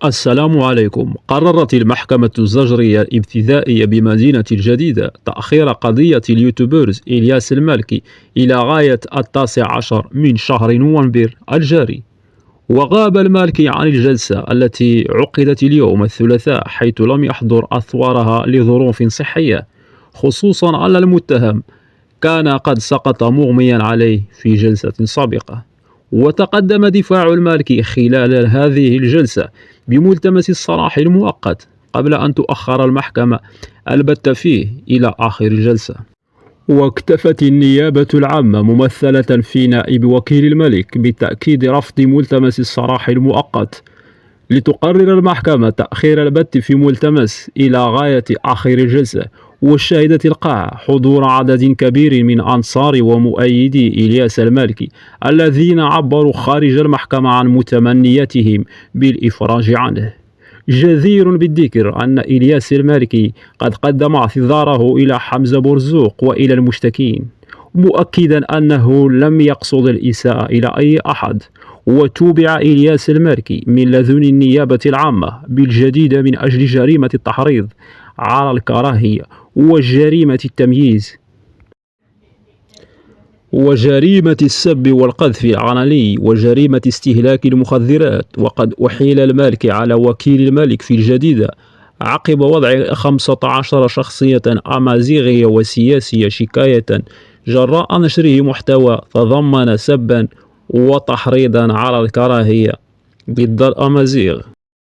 السلام عليكم. قررت المحكمة الزجرية الابتدائية بمدينة الجديدة تأخير قضية اليوتيوبرز إلياس المالكي إلى غاية 19 من شهر نوفمبر الجاري. وغاب المالكي عن الجلسة التي عقدت اليوم الثلاثاء، حيث لم يحضر أثوارها لظروف صحية، خصوصا أن المتهم كان قد سقط مغميا عليه في جلسة سابقة. وتقدم دفاع المالكي خلال هذه الجلسة بملتمس الصلاح المؤقت قبل أن تؤخر المحكمة البت فيه إلى آخر الجلسة. واكتفت النيابة العامة ممثلة في نائب وكيل الملك بتأكيد رفض ملتمس الصلاح المؤقت، لتقرر المحكمة تأخير البت في ملتمس إلى غاية آخر الجلسة. وشهدت القاعة حضور عدد كبير من أنصار ومؤيدي إلياس المالكي الذين عبروا خارج المحكمة عن متمنيتهم بالإفراج عنه. جدير بالذكر أن إلياس المالكي قد قدم اعتذاره إلى حمزة برزوق وإلى المشتكين، مؤكدا أنه لم يقصد الإساءة إلى أي أحد. وتوبع إلياس المالكي من لدن النيابة العامة بالجديدة من أجل جريمة التحريض على الكراهية وجريمة التمييز وجريمة السب والقذف العلني وجريمة استهلاك المخدرات. وقد أحيل المالكي على وكيل الملك في الجديدة عقب وضع 15 شخصية أمازيغية وسياسية شكاية جراء نشره محتوى تضمن سبا وتحريضا على الكراهية ضد الأمازيغ.